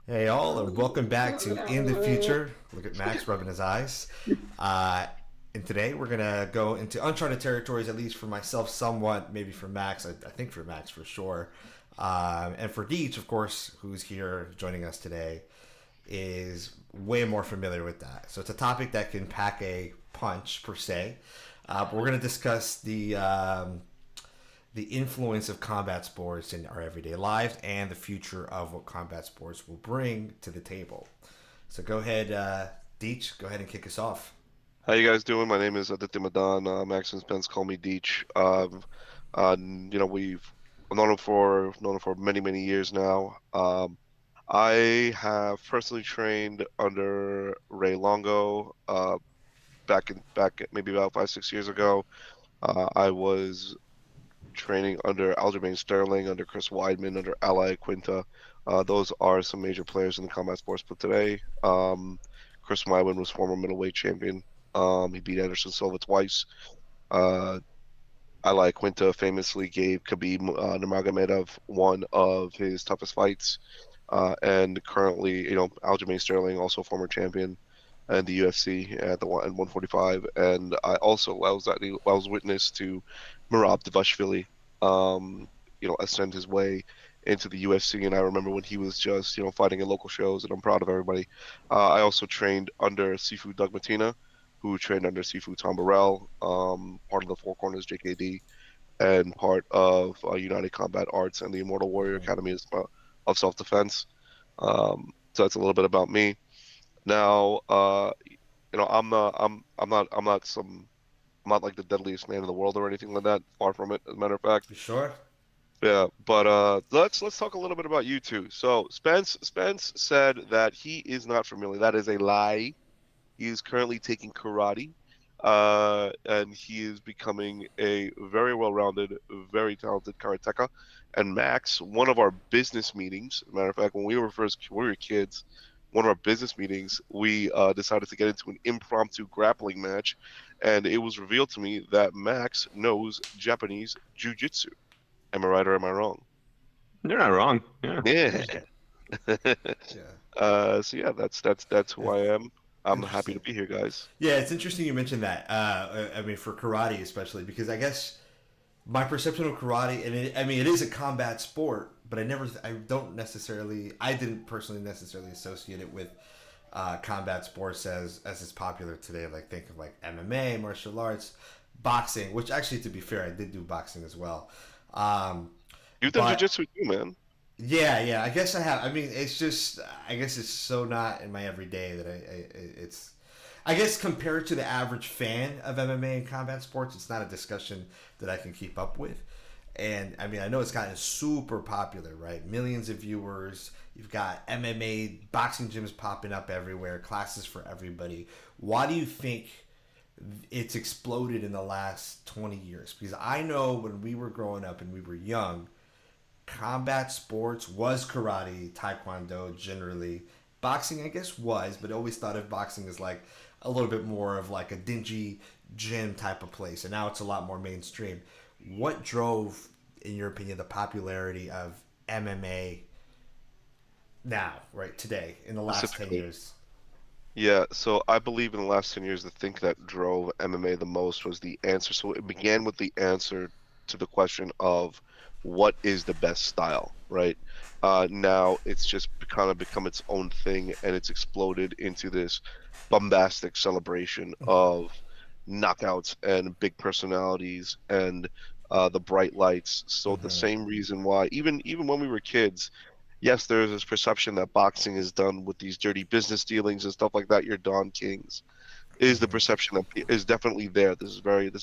Hey all, and welcome back to In the Future. Look at Max rubbing his eyes. Uh, and today we're gonna go into uncharted territories, at least for myself, somewhat. Maybe for Max, I think for Max for sure. And for Deech, of course, who's here joining us today, is way more familiar with that. So it's a topic that can pack a punch per se. But we're gonna discuss the influence of combat sports in our everyday lives and the future of what combat sports will bring to the table. So go ahead, Deech, go ahead and kick us off. How you guys doing? My name is Aditya Madan. Max and Spence call me Deech. We've known him for many years now. I have personally trained under Ray Longo. Back maybe about 5 6 years ago. I was training under Aljamain Sterling, under Chris Weidman, under Ally Quinta. Those are some major players in the combat sports. But today, Chris Weidman was former middleweight champion. He beat Anderson Silva twice. Uh, Ally Quinta famously gave Khabib Nurmagomedov one of his toughest fights. And currently, Aljamain Sterling, also former champion in the UFC at 145. And I was witness to Merab Dvalishvili, ascend his way into the UFC. And I remember when he was just, fighting in local shows, and I'm proud of everybody. I also trained under Sifu Doug Matina, who trained under Sifu Tom Burrell, part of the Four Corners JKD, and part of United Combat Arts and the Immortal Warrior Academy of Self-Defense. So that's a little bit about me. Now, I'm not like the deadliest man in the world or anything like that. Far from it, as a matter of fact. You sure? Yeah, but let's talk a little bit about you two. So Spence said that he is not familiar. That is a lie. He is currently taking karate, and he is becoming a very well-rounded, very talented karateka. And Max, one of our business meetings, as a matter of fact, when we were kids, one of our business meetings, we decided to get into an impromptu grappling match, and it was revealed to me that Max knows Japanese jiu-jitsu. Am I right or am I wrong? You're not wrong. Yeah. Yeah. Yeah. So yeah, that's who It's I am. I'm happy to interesting. be here, guys. Yeah, it's interesting you mentioned that. I mean, for karate especially, because I guess my perception of karate, and I mean, it is a combat sport, but I didn't personally necessarily associate it with combat sports as is popular today. Like think of like MMA, martial arts, boxing. Which actually, to be fair, I did do boxing as well. Um, You've done but jiu-jitsu too, man. yeah, I guess I have. I mean, it's just I guess it's so not in my everyday that it's. I guess compared to the average fan of MMA and combat sports, it's not a discussion that I can keep up with. And I mean, I know it's gotten super popular, right? Millions of viewers. You've got MMA, boxing gyms popping up everywhere, classes for everybody. Why do you think it's exploded in the last 20 years? Because I know when we were growing up and we were young, combat sports was karate, taekwondo generally. Boxing, I guess, was, but I always thought of boxing as like a little bit more of like a dingy gym type of place. And now it's a lot more mainstream. What drove, in your opinion, the popularity of MMA now, right, today, in the last 10 Specifically. years? Yeah, so I believe in the last 10 years, the thing that drove MMA the most was the answer. So it began with the answer to the question of what is the best style, right? Now it's just kind of become its own thing, and it's exploded into this bombastic celebration of knockouts and big personalities and the bright lights. So the Mm-hmm. same reason why, even when we were kids, yes, there's this perception that boxing is done with these dirty business dealings and stuff like that. You're Don Kings is the Mm-hmm. perception that is definitely there. This is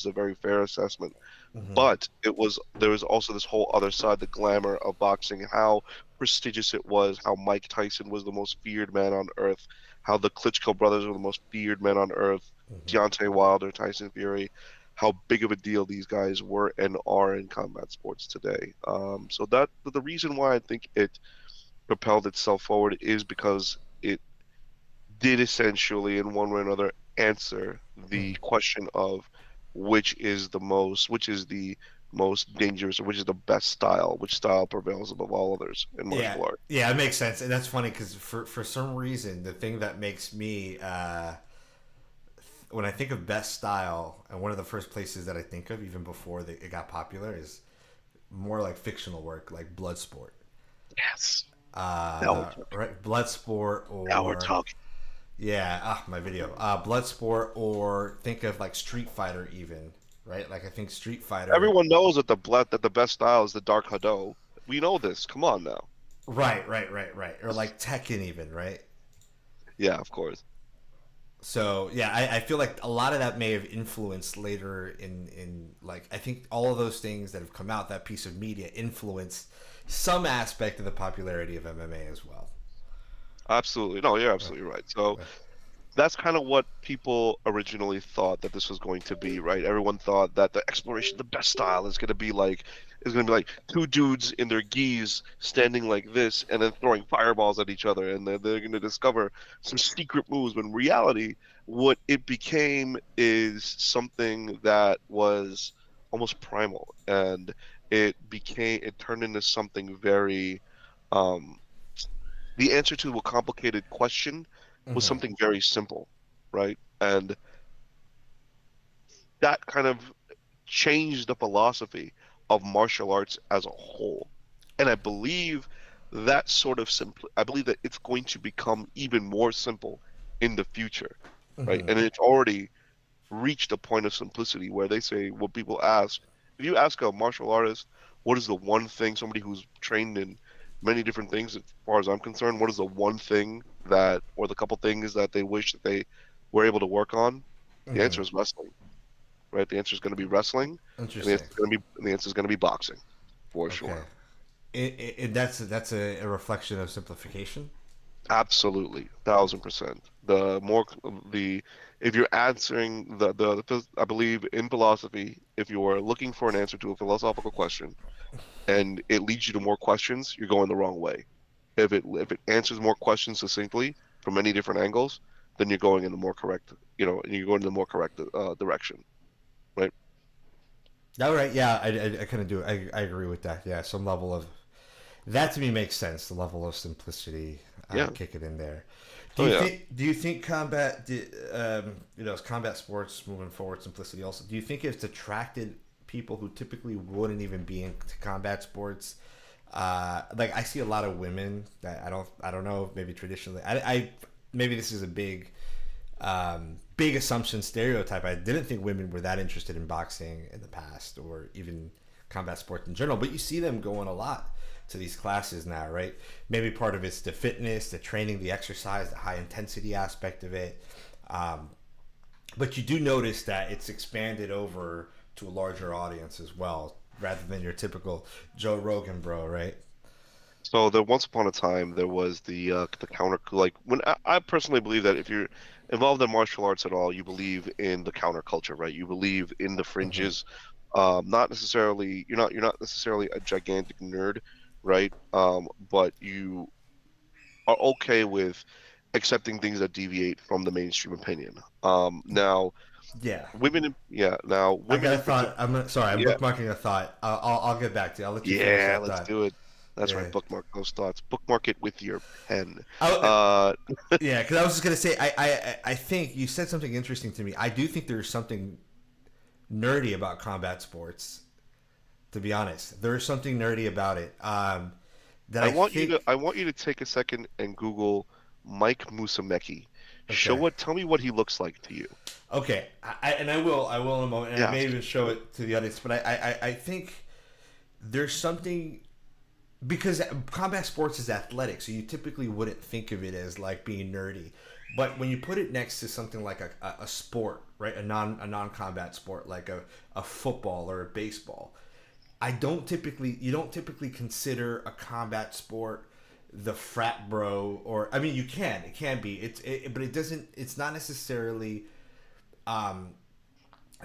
a very fair assessment. Mm-hmm. But there was also this whole other side, the glamour of boxing, how prestigious it was, how Mike Tyson was the most feared man on earth, how the Klitschko brothers were the most feared men on earth, Mm-hmm. Deontay Wilder, Tyson Fury, how big of a deal these guys were and are in combat sports today. So that the reason why I think it propelled itself forward is because it did essentially, in one way or another, answer the question of which is the most dangerous, or which is the best style, which style prevails above all others in Yeah, martial art. yeah, it makes sense, and that's funny because for some reason, the thing that makes me when I think of best style, and one of the first places that I think of, even before it got popular, is more like fictional work, like Bloodsport. Yes. Now we're Right, Bloodsport, now we're or talking. yeah, my video, Bloodsport, or think of like Street Fighter, even, right? Like I think Street Fighter. Everyone knows that the best style is the Dark Hado. We know this. Come on now. Right, or like Tekken, even, right? Yeah, of course. So yeah, I feel like a lot of that may have influenced later in like I think all of those things that have come out, that piece of media influenced some aspect of the popularity of MMA as well. Absolutely. No, you're Right, absolutely right. So right. that's kind of what people originally thought that this was going to be, right? Everyone thought that the exploration, the best style, is going to be like two dudes in their gis standing like this and then throwing fireballs at each other, and then they're going to discover some secret moves. But in reality, what it became is something that was almost primal, and it turned into something very um, the answer to a complicated question was Hmm. something very simple, right? And that kind of changed the philosophy of martial arts as a whole. And I believe that it's going to become even more simple in the future, right? Hmm. And it's already reached a point of simplicity where they say, when people ask, if you ask a martial artist, what is the one thing, somebody who's trained in many different things, as far as I'm concerned, what is the one thing that, or the couple things that they wish that they were able to work on? The Hmm. answer is wrestling, right? The answer is going to be wrestling, and Interesting. the answer is going to be boxing, for Okay. sure. That's a reflection of simplification. Absolutely, 1,000%. The more the if you're answering I believe in philosophy, if you're looking for an answer to a philosophical question and it leads you to more questions, you're going the wrong way. If it answers more questions succinctly from many different angles, then you're going in the more correct, you're going in the more correct direction, right? All right. Yeah, I kind of do. I agree with that. Yeah, some level of that to me makes sense. The level of simplicity, Yeah. kick it in there. Oh yeah. Do you think combat sports moving forward, simplicity also? Do you think it's attracted people who typically wouldn't even be into combat sports? Like I see a lot of women that I don't know, maybe traditionally I maybe this is a big assumption, stereotype. I didn't think women were that interested in boxing in the past, or even combat sports in general. But you see them going a lot to these classes now, right? Maybe part of it's the fitness, the training, the exercise, the high intensity aspect of it. Um, but you do notice that it's expanded over to a larger audience as well, rather than your typical Joe Rogan bro, right? So there once upon a time there was the counter, like when I personally believe that if you're involved in martial arts at all, you believe in the counterculture, right? You believe in the Mm-hmm. fringes. Not necessarily you're not necessarily a gigantic nerd, right? But you are okay with accepting things that deviate from the mainstream opinion. Now Yeah. I women got a in thought. particular, Sorry, I'm yeah, bookmarking a thought. I'll get back to you. I'll let you finish yeah, that let's thought. do it. That's right, Yeah. bookmark those thoughts. Bookmark it with your pen. I, Uh, yeah, because I was just gonna say, I think you said something interesting to me. I do think there's something nerdy about combat sports. To be honest, there's something nerdy about it. That I think. I want you to take a second and Google Mike Musumeci. Okay. Tell me what he looks like to you. Okay. And I will in a moment, and I Yeah, may even show it to the audience. But I think there's something because combat sports is athletic, so you typically wouldn't think of it as like being nerdy. But when you put it next to something like a sport, right, a non combat sport like a football or a baseball, you don't typically consider a combat sport the frat bro, or I mean you can, it can be, but it doesn't, it's not necessarily um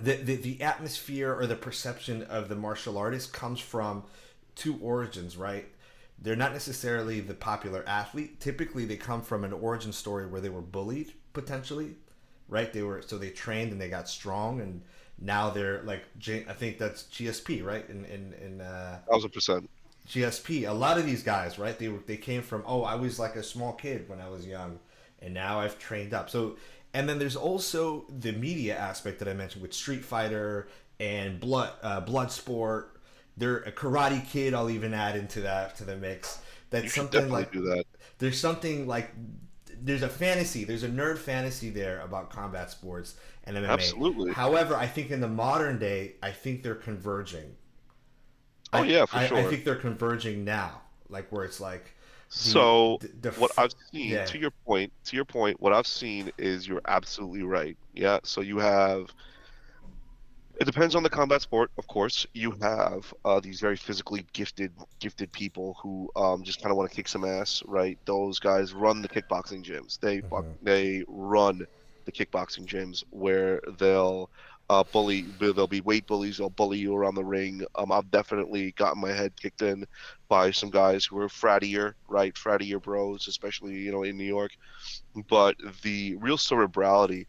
the atmosphere or the perception of the martial artist comes from two origins, right? They're not necessarily the popular athlete. Typically, they come from an origin story where they were bullied, potentially, right? They trained and they got strong, and Now they're like I think that's GSP, right? In 1000%. GSP. A lot of these guys, right? They came from, oh, I was like a small kid when I was young, and now I've trained up. So, and then there's also the media aspect that I mentioned with Street Fighter and Blood Sport. They're a Karate Kid. I'll even add into that to the mix. You That's should something definitely like do that. there's something like there's a fantasy, there's a nerd fantasy there about combat sports and MMA. Absolutely. However, I think in the modern day, I think they're converging. Oh yeah, for I sure. think they're converging now, like where it's like So the what I've seen, yeah. to your point, what I've seen is you're absolutely right. Yeah. So you have, it depends on the combat sport, of course. You have these very physically gifted people who just kind of want to kick some ass, right? Those guys run the kickboxing gyms. They run the kickboxing gyms where they'll be weight bullies. They'll bully you around the ring. I've definitely gotten my head kicked in by some guys who are frattier, right? Frattier bros, especially in New York. But the real cerebrality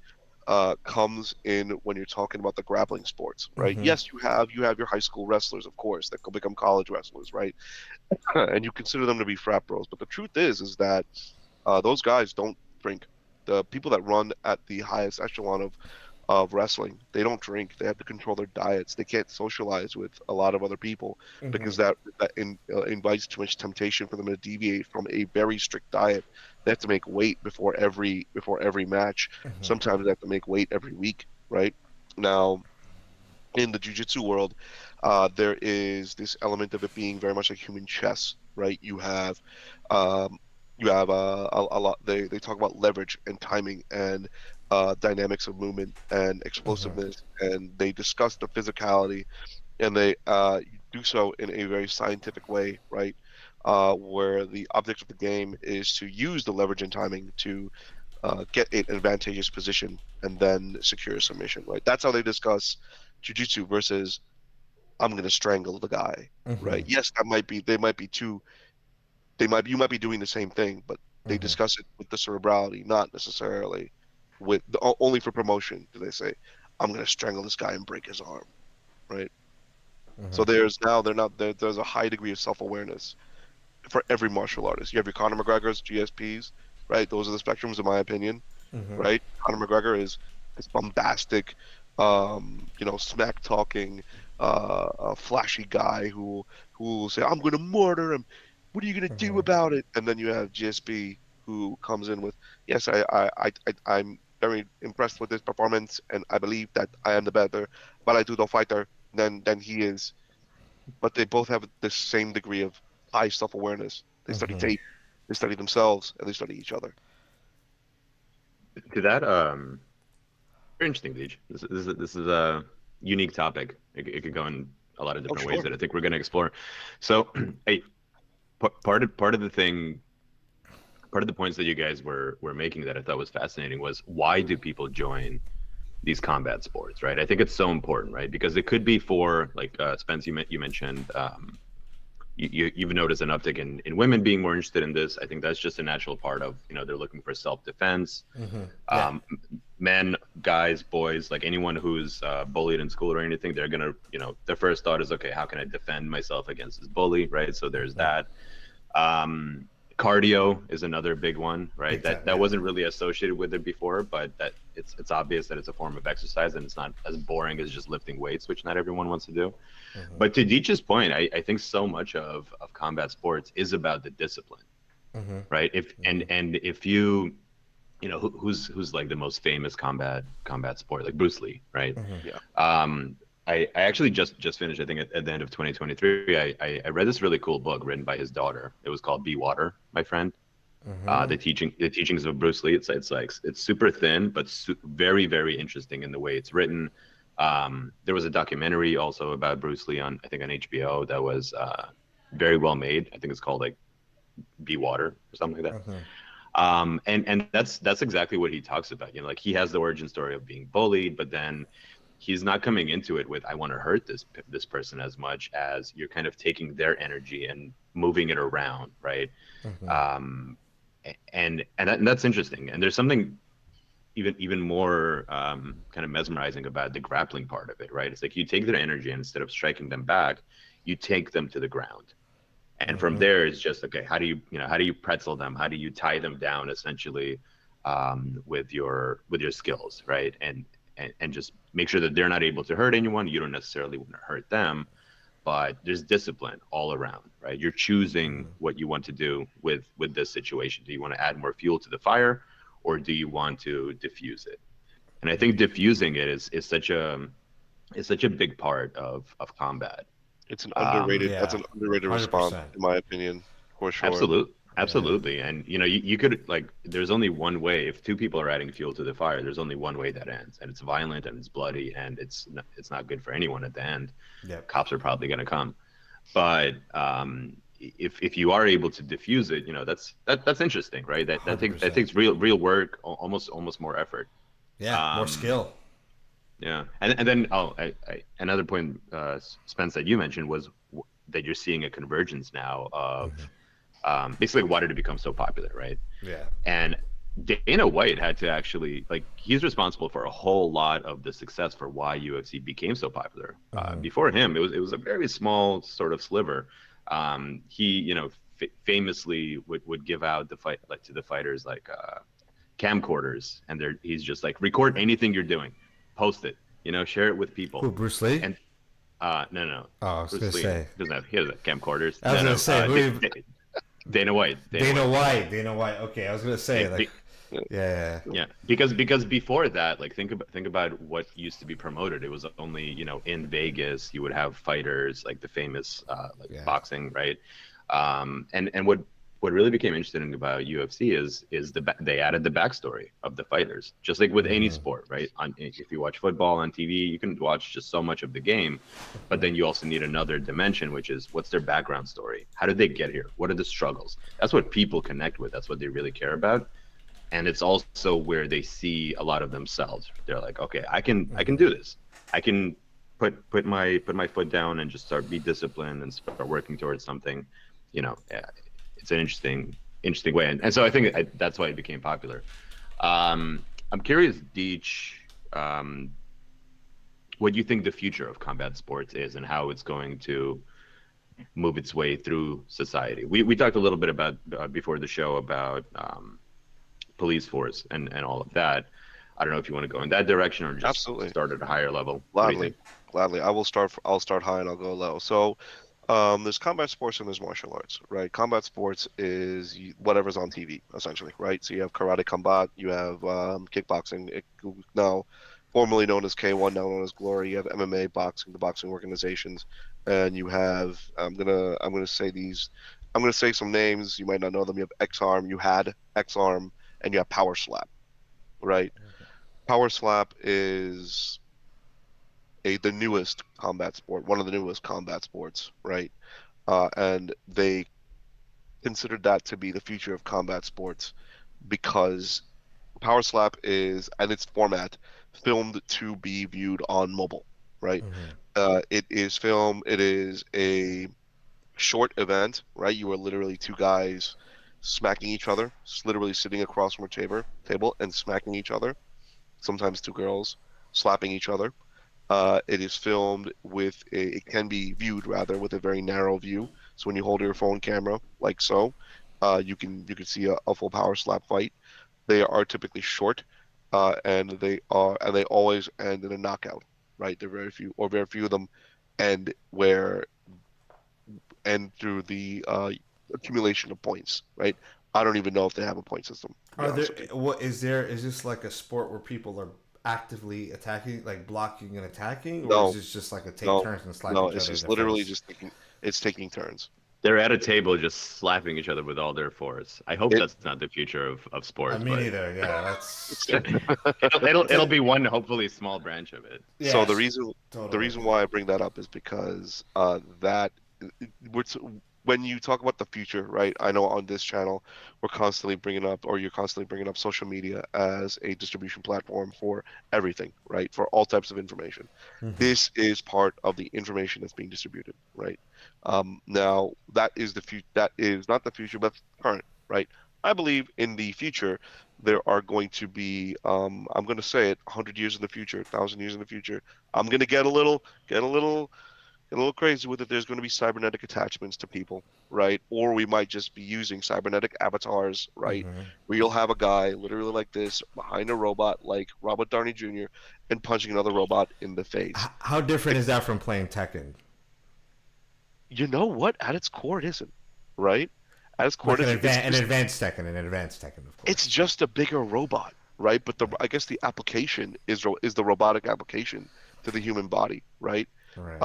comes in when you're talking about the grappling sports, right? Mm-hmm. Yes, you have your high school wrestlers, of course, that could become college wrestlers, right? And you consider them to be frat bros. But the truth is that those guys don't drink. The people that run at the highest echelon of wrestling, they don't drink. They have to control their diets. They can't socialize with a lot of other people Mm-hmm. because that invites too much temptation for them to deviate from a very strict diet. They have to make weight before every match. Mm-hmm. Sometimes they have to make weight every week, right? Now, in the jiu-jitsu world, there is this element of it being very much like human chess, right? Um, a lot. They talk about leverage and timing and dynamics of movement and Mm-hmm. explosiveness, and they discuss the physicality, and they do so in a very scientific way, right? Where the object of the game is to use the leverage and timing to get an advantageous position and then secure a submission, right? That's how they discuss jujitsu versus I'm gonna strangle the guy, Mm-hmm. right? Yes, that might be they might be two they might you might be doing the same thing, but they Mm-hmm. discuss it with the cerebrality, not necessarily only for promotion. Do they say I'm gonna strangle this guy and break his arm, right? So Mm-hmm. there's a high degree of self-awareness for every martial artist. You have your Conor McGregor's, GSPs, right? Those are the spectrums, in my opinion, Mm-hmm. right? Conor McGregor is this bombastic, smack talking, a flashy guy who will say, "I'm going to murder him. What are you going to do Mm-hmm. about it?" And then you have GSP who comes in with, "Yes, I'm very impressed with this performance, and I believe that I am the better, but I do the fighter than he is." But they both have the same degree of high self-awareness. They study Mm-hmm. tape, they study themselves, and they study each other. To that, very interesting, Deej. This is a unique topic. It could go in a lot of Oh, different ways sure. that I think we're going to explore. So, hey, part of the thing, part of the points that you guys were making that I thought was fascinating was why do people join these combat sports, right? I think it's so important, right? Because it could be for like Spence, you mentioned you've noticed an uptick in women being more interested in this. I think that's just a natural part of, they're looking for self-defense. Mm-hmm. Yeah. Um, Men, guys, boys, like anyone who's bullied in school or anything, they're gonna, their first thought is, okay, how can I defend myself against this bully, right? So there's Mm-hmm. that. Cardio is another big one, right? Big That time. that Yeah. wasn't really associated with it before, but that it's obvious that it's a form of exercise and it's not as boring as just lifting weights, which not everyone wants to do. Mm-hmm. But to Deech's point, I think so much of combat sports is about the discipline, Mm-hmm. right? If Mm-hmm. and if who's like the most famous combat sport, like Bruce Lee, right? Mm-hmm. Yeah. I actually just finished, I think at the end of 2023, I read this really cool book written by his daughter. It was called Be Water, My Friend. Mm-hmm. The teachings of Bruce Lee. It's like it's super thin, but very very interesting in the way it's written. There was a documentary also about Bruce Lee on, I think, on HBO that was very well made. I think it's called like Be Water or something like that. Mm-hmm. And that's exactly what he talks about. Like he has the origin story of being bullied, but then he's not coming into it with I want to hurt this person as much as you're kind of taking their energy and moving it around, right? Mm-hmm. Um, and that's interesting. And there's something even more kind of mesmerizing about the grappling part of it, right? It's like you take their energy and instead of striking them back, you take them to the ground. And from Mm-hmm. there, it's just okay. How do you pretzel them? How do you tie them down essentially with your skills, right? And just make sure that they're not able to hurt anyone. You don't necessarily want to hurt them, but there's discipline all around, right? You're choosing what you want to do with this situation. Do you want to add more fuel to the fire, or do you want to diffuse it? And I think diffusing it is such a big part of combat. It's an underrated. Yeah, That's an underrated response, 100%. in my opinion, for sure. Absolutely. And you could like there's only one way. If two people are adding fuel to the fire, there's only one way that ends, and it's violent and it's bloody and it's not good for anyone at the end. Yep. Cops are probably going to come. But if you are able to diffuse it, that's interesting, right? That 100%. takes real work, almost more effort. Yeah, more skill. Yeah, and then another point, Spence, that you mentioned was that you're seeing a convergence now of basically why did it become so popular, right? Yeah. And Dana White had to actually he's responsible for a whole lot of the success for why UFC became so popular. Before him, it was a very small sort of sliver. He famously would give out the fight to the fighters camcorders, and he's just like, record anything you're doing, post it, share it with people. Who, Bruce Lee? And no. Oh, I was going to say. He doesn't have camcorders. I was going to say. Dana White. Dana White. Okay, I was going to say Yeah. Because before that, think about what used to be promoted. It was only in Vegas you would have fighters like the famous boxing, right? And what really became interesting about UFC is they added the backstory of the fighters, just like with any sport, right? If you watch football on TV, you can watch just so much of the game, but then you also need another dimension, which is what's their background story? How did they get here? What are the struggles? That's what people connect with. That's what they really care about. And it's also where they see a lot of themselves. They're like, okay, I can do this. I can put my foot down and just be disciplined and start working towards something. It's an interesting way, and so I think that's why it became popular. I'm curious, Deech, what you think the future of combat sports is and how it's going to move its way through society. We talked a little bit about before the show about police force and all of that. I don't know if you want to go in that direction or just Absolutely. Start at a higher level. Gladly. I'll start high and I'll go low. So there's combat sports and there's martial arts, right? Combat sports is whatever's on TV, essentially, right? So you have Karate Combat, you have kickboxing, now formerly known as K1, now known as Glory. You have MMA, boxing, the boxing organizations, and you have I'm gonna say some names. You might not know them. You have X-Arm, you had X-Arm, and you have Power Slap, right? Okay. Power Slap is the newest combat sport, one of the newest combat sports, right? And they considered that to be the future of combat sports because Power Slap is, and its format, filmed to be viewed on mobile, right? It is a short event, right? You are literally two guys smacking each other, literally sitting across from a table and smacking each other. Sometimes two girls slapping each other. It is filmed it can be viewed rather with a very narrow view. So when you hold your phone camera like so, you can see a full Power Slap fight. They are typically short, and they always end in a knockout, right? There are very few of them end through the accumulation of points, right? I don't even know if they have a point system. Is this like a sport where people are actively attacking, like blocking and attacking, or no, is this just like a turns and slap each other? No, it's just literally just taking turns. They're at a table just slapping each other with all their force. I hope that's not the future of sports. Me neither. Yeah, that's. it'll be one hopefully small branch of it. Yes, so the reason why I bring that up is because when you talk about the future, right? I know on this channel you're constantly bringing up social media as a distribution platform for everything, right? For all types of information. This is part of the information that's being distributed, right? Now that is not the future, but current, right? I believe in the future there are going to be, I'm going to say it, 100 years in the future, 1,000 years in the future. I'm going to get a little crazy with it. There's going to be cybernetic attachments to people, right? Or we might just be using cybernetic avatars, right? Hmm. Where you'll have a guy literally like this behind a robot, like Robert Downey Jr., and punching another robot in the face. How different is that from playing Tekken? You know what? At its core, it isn't, right? At its core, Like it isn't. an advanced Tekken, of It's course. just a bigger robot, right? But I guess the application is the robotic application to the human body, right? Right.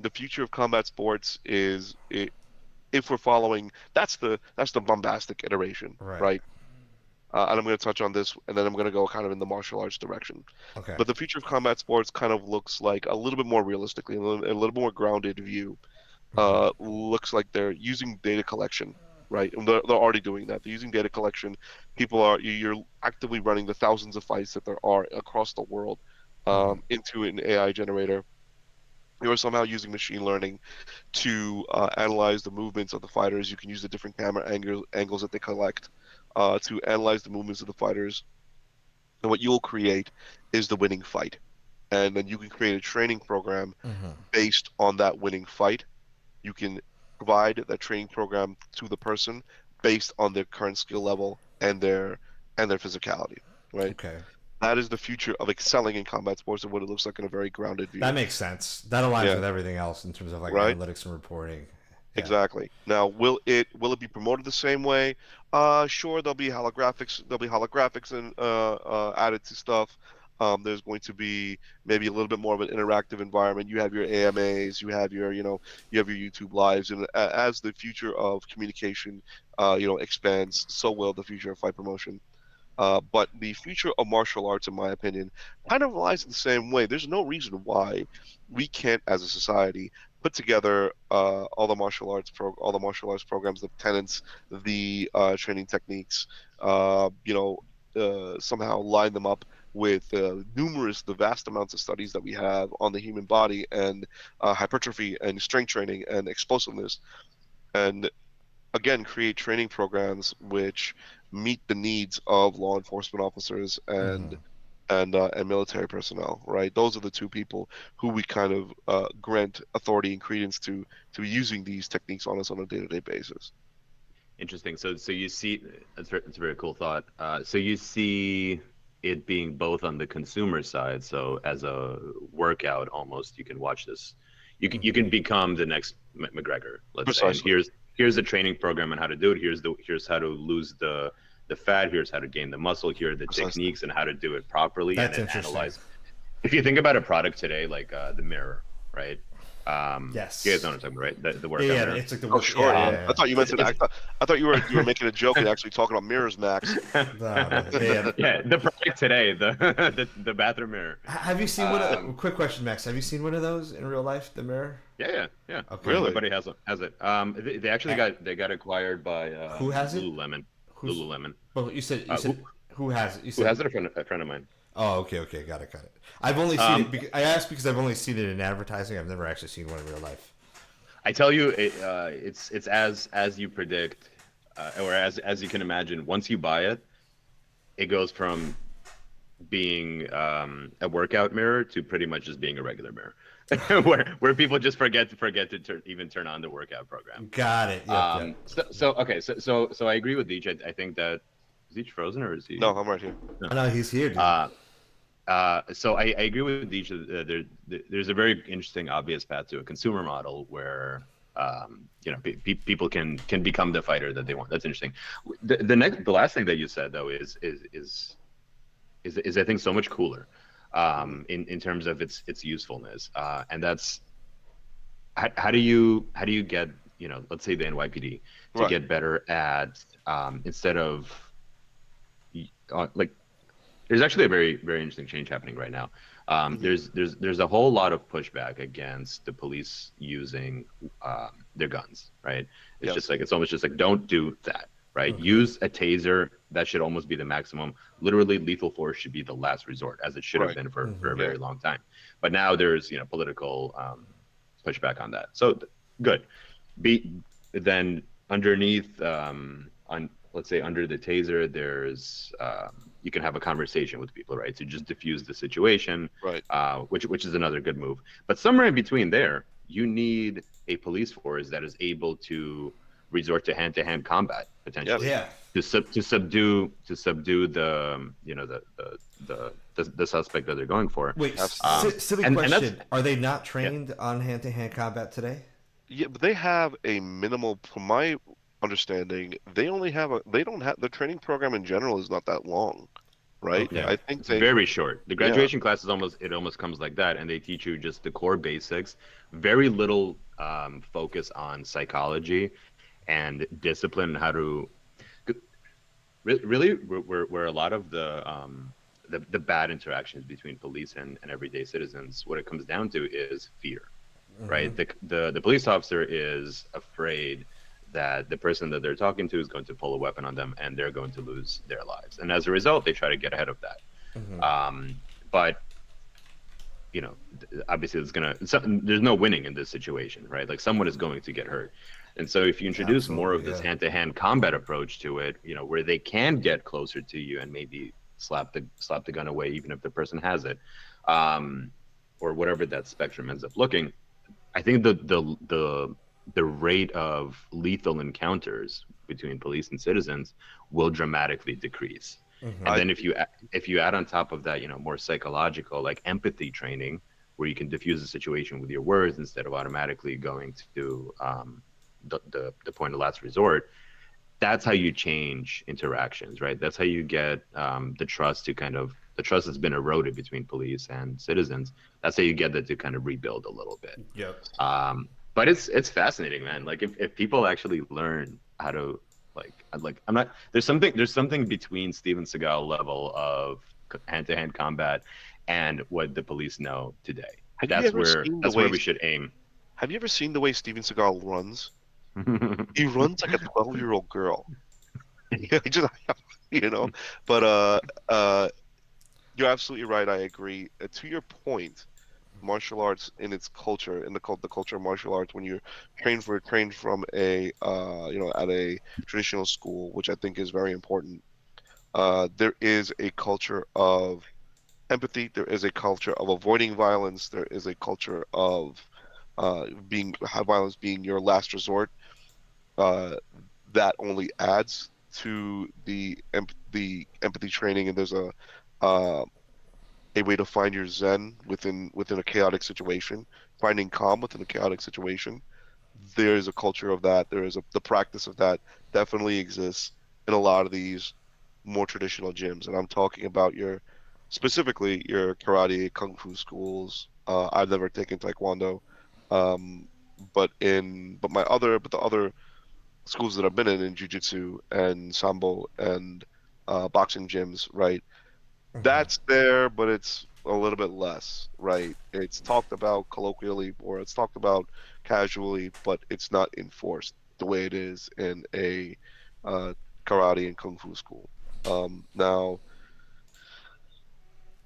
The future of combat sports if we're following, that's the bombastic iteration, Right. right? And I'm going to touch on this, and then I'm going to go kind of in the martial arts direction. Okay. But the future of combat sports kind of looks like a little bit more realistically, a little more grounded view. Mhm. Looks like they're using data collection, right? And they're already doing that. They're using data collection. People are you're actively running the thousands of fights that there are across the world Mhm. into an AI generator. You are somehow using machine learning to analyze the movements of the fighters. You can use the different camera angles that they collect to analyze the movements of the fighters. And what you'll create is the winning fight. And then you can create a training program Mhm. based on that winning fight. You can provide that training program to the person based on their current skill level and their physicality, right? Okay. That is the future of excelling in combat sports and what it looks like in a very grounded That view. makes sense. That aligns Yeah, with everything else in terms of like right? analytics and reporting. Yeah. Exactly. Now, will it be promoted the same way? Sure, there'll be holographics and added to stuff. There's going to be maybe a little bit more of an interactive environment. You have your AMAs, you have your YouTube lives, and as the future of communication, expands, so will the future of fight promotion. But the future of martial arts, in my opinion, kind of lies in the same way. There's no reason why we can't, as a society, put together all the martial arts programs, the tenets, the training techniques, somehow line them up with the vast amounts of studies that we have on the human body and hypertrophy and strength training and explosiveness, and again create training programs which meet the needs of law enforcement officers Mhm. and military personnel. Right, those are the two people who we kind of grant authority and credence to using these techniques on us on a day-to-day basis. Interesting. So you see, that's a very cool thought. So you see it being both on the consumer side. So as a workout, almost you can watch this. You can become the next McGregor, let's say. And Precisely. here's the training program on how to do it. Here's how to lose the fat. Here's how to gain the muscle. Here are the Precisely. techniques and how to do it properly, and That's then interesting. analyze. If you think about a product today, like the mirror, right? You guys Yes. know what I'm talking about, right? The Yeah, workout yeah. mirror. It's like the Oh, work. sure. Yeah, Yeah. yeah, I yeah. thought you meant to. It's I thought you were making a joke and actually talking about mirrors, Max. No, no. Yeah. Yeah, the product today, the bathroom mirror. Have you seen one? Um, Quick question, Max. Have you seen one of those in real life? The mirror. yeah. Okay. Really? Everybody has it. They actually Uh, got acquired by who has it? Lululemon. Who's? Lululemon. Well, you said Uh, who, who has it? You who said. has it? A friend of mine. Oh, okay, okay, got it, got it. I've only seen Um, it. I asked because I've only seen it in advertising. I've never actually seen one in real life. I tell you, it's as you predict, or as you can imagine. Once you buy it, it goes from being a workout mirror to pretty much just being a regular mirror, where people just forget to even turn on the workout program. Got it. Yep, yep. So I agree with Deej. I think that is Deej frozen or is he? No, I'm right here. I know he's here, dude. So I agree with Deej. There's a very interesting, obvious path to a consumer model where people can become the fighter that they want. That's interesting. The last thing that you said though is I think so much cooler in terms of its usefulness, and that's how do you get, let's say the NYPD to Right. get better at instead of like there's actually a very very interesting change happening right now. There's a whole lot of pushback against the police using their guns, right? It's Yes. just like it's almost just like don't do that, right? Okay. Use a taser. That should almost be the maximum. Literally, lethal force should be the last resort, as it should have Right. been for a Mhm. very long time. But now there's political pushback on that. So good. Be then underneath let's say under the taser, there's you can have a conversation with people, right? To just diffuse the situation, Right. Which is another good move. But somewhere in between there, you need a police force that is able to resort to hand-to-hand combat potentially Yeah. to subdue the the suspect that they're going for. Wait, silly and question. that's Are they not trained on hand-to-hand combat today? Yeah, but they have a minimal, from my understanding, they only have they don't have, the training program in general is not that long, right? Okay. I think It's they, very short. The yeah, graduation class is almost comes like that, and they teach you just the core basics. Very little focus on psychology and discipline, and how to really where a lot of the bad interactions between police and everyday citizens, what it comes down to is fear, right? The police officer is afraid that the person that they're talking to is going to pull a weapon on them and they're going to lose their lives, and as a result they try to get ahead of that. But you know, obviously there's no winning in this situation, right? Like someone is going to get hurt. And so if you introduce more of this hand-to-hand combat approach to it, you know, where they can get closer to you and maybe slap the gun away, even if the person has it, or whatever that spectrum ends up looking, I think the rate of lethal encounters between police and citizens will dramatically decrease. And then if you add on top of that, you know, more psychological, like empathy training, where you can diffuse a situation with your words instead of automatically going to the point of last resort, that's how you change interactions, right? That's how you get the trust that's been eroded between police and citizens. That's how you get that to kind of rebuild a little bit. Yep. But it's fascinating, man. Like if people actually learn how to there's something between Steven Seagal level of hand-to-hand combat and what the police know today. That's where we should aim. Have you ever seen the way Steven Seagal runs? He runs like a 12-year-old girl. Yeah, just, you know. But you're absolutely right. I agree. To your point, martial arts in its culture, in the culture of martial arts, when you're trained from a at a traditional school, which I think is very important, there is a culture of empathy. There is a culture of avoiding violence. There is a culture of violence being your last resort. That only adds to the empathy training, and there's a way to find your zen within a chaotic situation, finding calm within a chaotic situation. There is a culture of that. The practice of that definitely exists in a lot of these more traditional gyms, and I'm talking about specifically your karate, kung fu schools. I've never taken taekwondo, but the other schools that I've been in jiu-jitsu and sambo and boxing gyms, right? That's there, but it's a little bit less, right? It's talked about colloquially, or it's talked about casually, but it's not enforced the way it is in a karate and kung fu school. Now,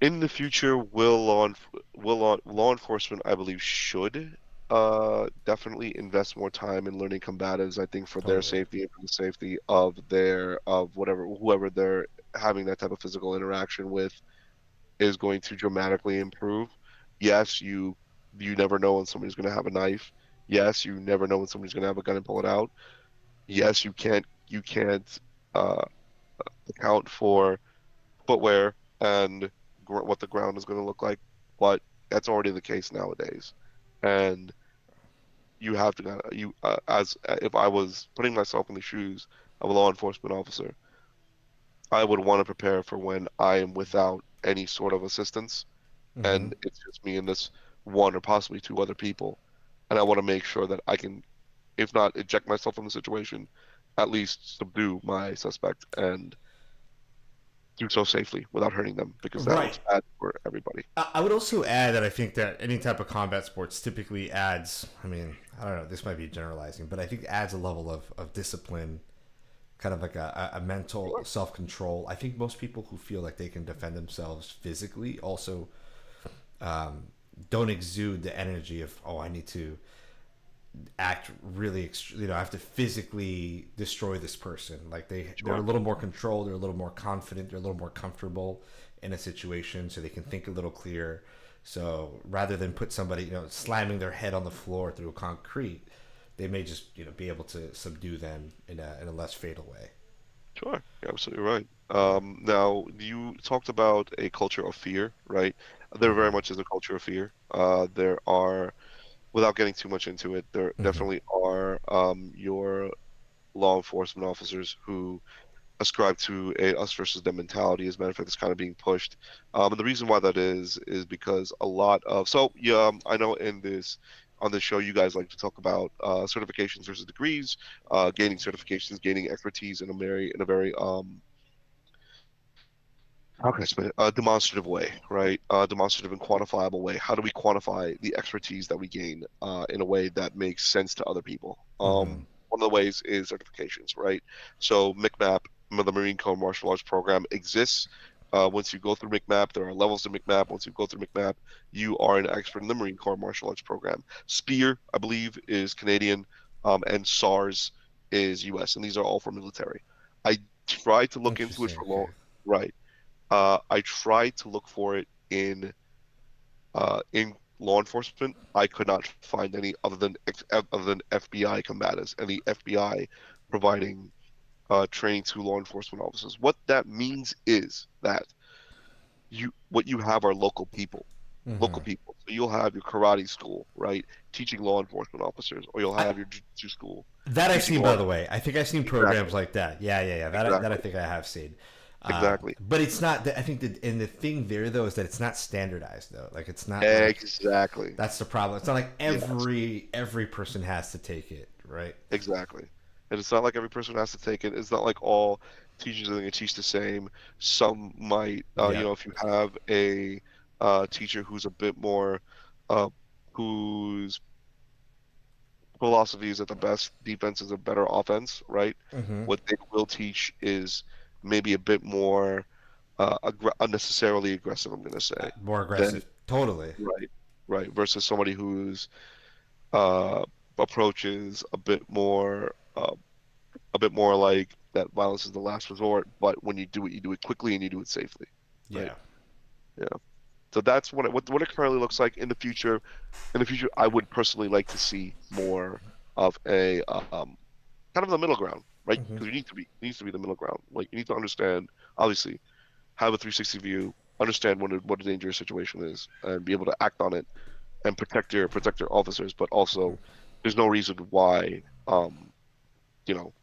in the future, law enforcement, I believe, should definitely invest more time in learning combatives. I think for their safety and for the safety of whoever they're having that type of physical interaction with is going to dramatically improve. Yes, you never know when somebody's going to have a knife. Yes, you never know when somebody's going to have a gun and pull it out. Yes, you can't account for footwear and what the ground is going to look like, but that's already the case nowadays. And you have to as if I was putting myself in the shoes of a law enforcement officer, I would want to prepare for when I am without any sort of assistance, and it's just me and this one or possibly two other people, and I want to make sure that I can, if not eject myself from the situation, at least subdue my suspect and do so safely without hurting them, because that's bad for everybody. I would also add that I think that any type of combat sports typically adds, I mean, I don't know, this might be generalizing, but I think it adds a level of discipline, kind of like a mental self-control. I think most people who feel like they can defend themselves physically also don't exude the energy of, I need to act really, have to physically destroy this person. Like they're Sure. a little more controlled, they're a little more confident, they're a little more comfortable in a situation, so they can think a little clearer. So rather than put somebody, slamming their head on the floor through concrete, they may just, be able to subdue them in a less fatal way. Sure, you're absolutely right. Now, you talked about a culture of fear, right? There very Mm-hmm. much is a culture of fear. There are, without getting too much into it, there Mm-hmm. definitely are your law enforcement officers who ascribe to a us versus them mentality. As a matter of fact, it's kind of being pushed. And the reason why that is because a lot of yeah, I know in this on this show you guys like to talk about certifications versus degrees, gaining certifications, gaining expertise in a very how can I explain it? A demonstrative way, right? A demonstrative and quantifiable way. How do we quantify the expertise that we gain in a way that makes sense to other people? Mm-hmm. One of the ways is certifications, right? So MCMAP, the Marine Corps Martial Arts Program, exists. Once you go through MCMAP, there are levels to MCMAP. Once you go through MCMAP, you are an expert in the Marine Corps Martial Arts Program. SPEAR, I believe, is Canadian, and SARS is U.S., and these are all for military. I tried to look into it Interesting. for long, Okay. right? I tried to look for it in law enforcement. I could not find any other than FBI combatives and the FBI providing training to law enforcement officers. What that means is that what you have are local Mm-hmm. people. So you'll have your karate school, right, teaching law enforcement officers, or you'll I, have your jiu-jitsu school that I've teaching seen, law. by the way. I think I've seen programs Exactly, like that. Yeah, yeah, yeah. That I exactly, think I have seen. exactly, But it's not. I think that, and the thing there though is that it's not standardized though. Like it's not like exactly. that's the problem. It's not like Yes. every person has to take it, right? Exactly. And it's not like every person has to take it. It's not like all teachers are going to teach the same. Some might, Yep. if you have a teacher who's a bit more, uh, whose philosophy is that the best defense is a better offense, right? Mm-hmm. What they will teach is maybe a bit more unnecessarily aggressive, I'm going to say, More than, aggressive. Totally. right, right, versus somebody whose uh, approach is a bit more like that violence is the last resort, but when you do it quickly and you do it safely, right? Yeah. Yeah. So that's what it currently looks like in the future. In the future, I would personally like to see more of a kind of the middle ground, right? Mm-hmm. Because it needs to be the middle ground. Like you need to understand, obviously, have a 360 view, understand what a dangerous situation is, and be able to act on it and protect your officers. But also, there's no reason why you know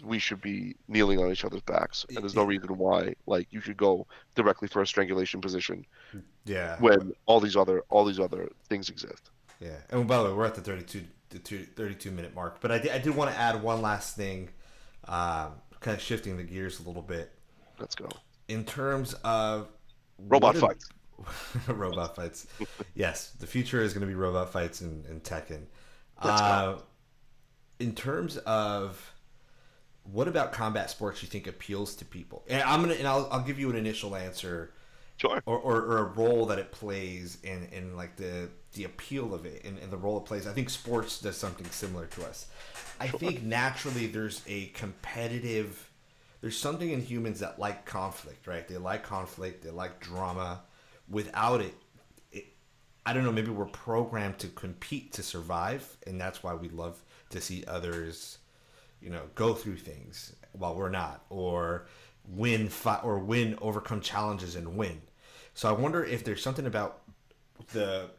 we should be kneeling on each other's backs, and there's no reason why like you should go directly for a strangulation position Yeah. when all these other things exist. Yeah. And by the way, we're at the 32 minute mark. But I did want to add one last thing, kind of shifting the gears a little bit Let's go. in terms of Robot what a, fights. robot fights. Yes, the future is going to be robot fights in Tekken. Let's go. Uh, in terms of what about combat sports you think appeals to people? And I'll give you an initial answer Sure. or a role that it plays in like the appeal of it and the role it plays. I think sports does something similar to us. I Sure. think naturally there's something in humans that like conflict, right? They like conflict, they like drama. Without it, I don't know, maybe we're programmed to compete to survive, and that's why we love to see others, go through things while we're not, or overcome challenges and win. So I wonder if there's something about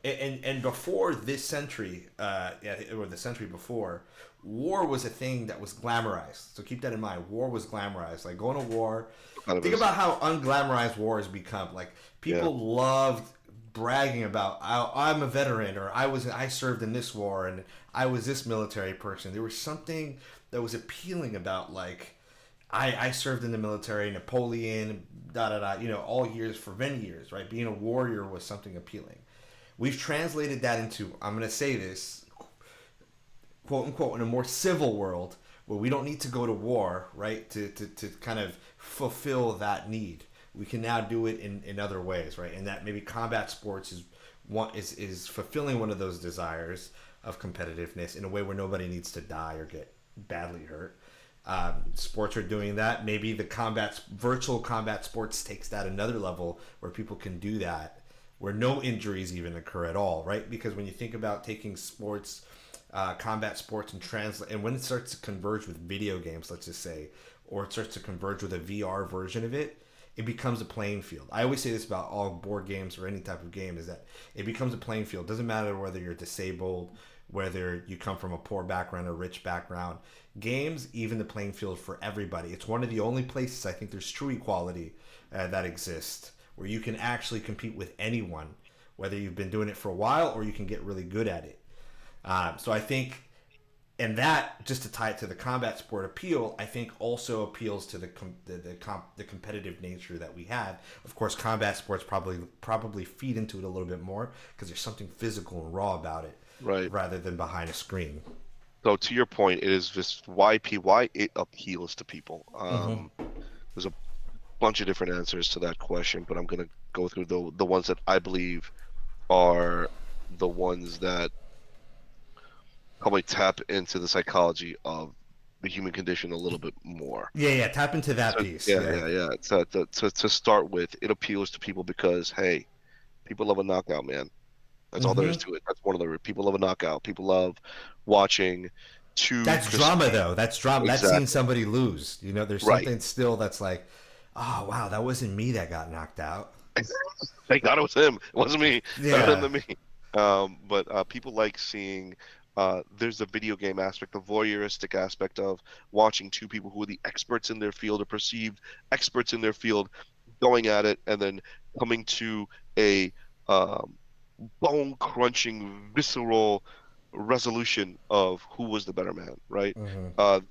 and before this century, yeah, or the century before, war was a thing that was glamorized. So keep that in mind. War was glamorized. Like going to war. Kind of Think is. about how unglamorized war has become. Like Yeah. people loved bragging about I'm a veteran or I served in this war and I was this military person. There was something that was appealing about like I served in the military, Napoleon, da da da. All years for many years, right? Being a warrior was something appealing. We've translated that into, I'm going to say this, quote unquote, in a more civil world where we don't need to go to war, right, to kind of fulfill that need. We can now do it in other ways, right? And that maybe combat sports is fulfilling one of those desires. of competitiveness in a way where nobody needs to die or get badly hurt. Sports are doing that. Maybe the virtual combat sports takes that another level where people can do that, where no injuries even occur at all, right? Because when you think about taking sports, combat sports, and when it starts to converge with video games, let's just say, or it starts to converge with a VR version of it, it becomes a playing field. I always say this about all board games or any type of game, is that it becomes a playing field. It doesn't matter whether you're disabled, whether you come from a poor background or rich background. Games even the playing field for everybody. It's one of the only places I think there's true equality that exists, where you can actually compete with anyone, whether you've been doing it for a while or you can get really good at it. So I think, and that, just to tie it to the combat sport appeal, I think also appeals to the competitive nature that we have. Of course, combat sports probably feed into it a little bit more because there's something physical and raw about it, Right. rather than behind a screen. So to your point, it is just why it appeals to people. There's a bunch of different answers to that question, but I'm gonna go through the ones that I believe are the ones that probably tap into the psychology of the human condition a little bit more. Yeah, tap into that So, piece. yeah. To start with, it appeals to people because, hey, people love a knockout, man. That's all there is to it. That's one of the people love a knockout. People love watching two. That's drama, though. That's drama. That's Exactly. seeing somebody lose. You know, there's Right. something still that's like, oh wow, that wasn't me that got knocked out. Thank God it was him. It wasn't me. Yeah. Better than me. But people like seeing. There's the video game aspect, the voyeuristic aspect of watching two people who are the experts in their field or perceived experts in their field going at it, and then coming to a bone-crunching, visceral resolution of who was the better man, right?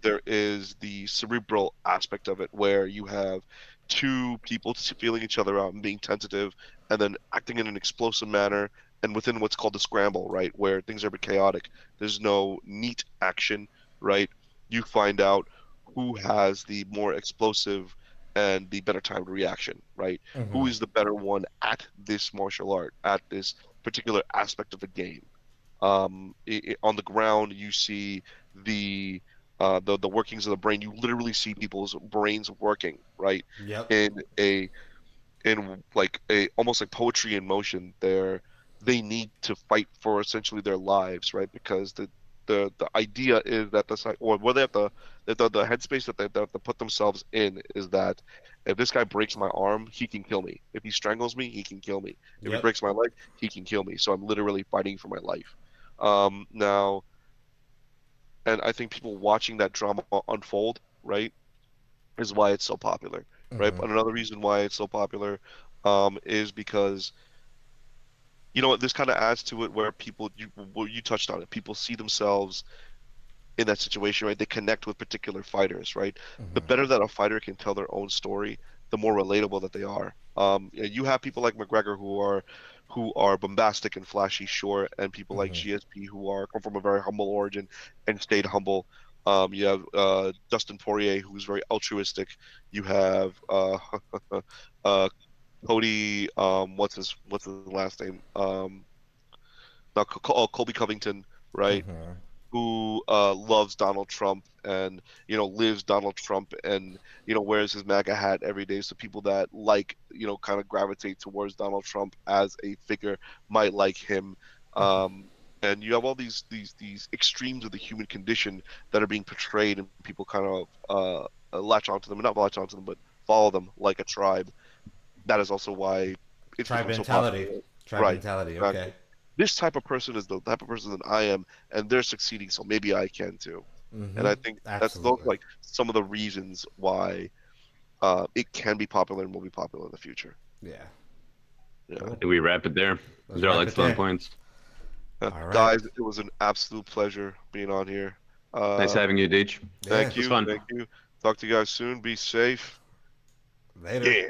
There is the cerebral aspect of it where you have two people feeling each other out and being tentative and then acting in an explosive manner and within what's called the scramble, right? Where things are a bit chaotic. There's no neat action, right? You find out who has the more explosive and the better timed reaction, right? Who is the better one at this martial art, at this particular aspect of the game. On the ground, you see the workings of the brain. You literally see people's brains working, right? Yep. In like a almost like poetry in motion. They need to fight for essentially their lives, right? Because the idea is that or where they have the headspace that they have to put themselves in is that if this guy breaks my arm, he can kill me. If he strangles me, he can kill me. If he breaks my leg, he can kill me. So I'm literally fighting for my life. Now, and I think people watching that drama unfold, right, is why it's so popular, right? But another reason why it's so popular is because, you know what, this kind of adds to it where you touched on it. People see themselves in that situation, right? They connect with particular fighters, right? The better that a fighter can tell their own story, the more relatable that they are. You have people like McGregor who are bombastic and flashy, sure, and people like GSP who come from a very humble origin and stayed humble. You have Dustin Poirier, who's very altruistic. You have Cody, what's his last name? Colby Covington, right? Who loves Donald Trump and lives Donald Trump and wears his MAGA hat every day. So people that kind of gravitate towards Donald Trump as a figure might like him. And you have all these extremes of the human condition that are being portrayed, and people kind of latch onto them, not latch onto them, but follow them like a tribe. That is also why it's Tribe become so mentality. popular. Tribe Right, mentality. exactly. Okay. This type of person is the type of person that I am, and they're succeeding, so maybe I can too. And I think that's those Absolutely. like some of the reasons why it can be popular and will be popular in the future. Yeah. Yeah. Cool. Do we wrap it there? Let's These are all wrap it excellent there. points. All right. Guys, it was an absolute pleasure being on here. Nice having you, Deej. Yeah. Thank It was you. fun. Thank you. Talk to you guys soon. Be safe. Later. Yeah.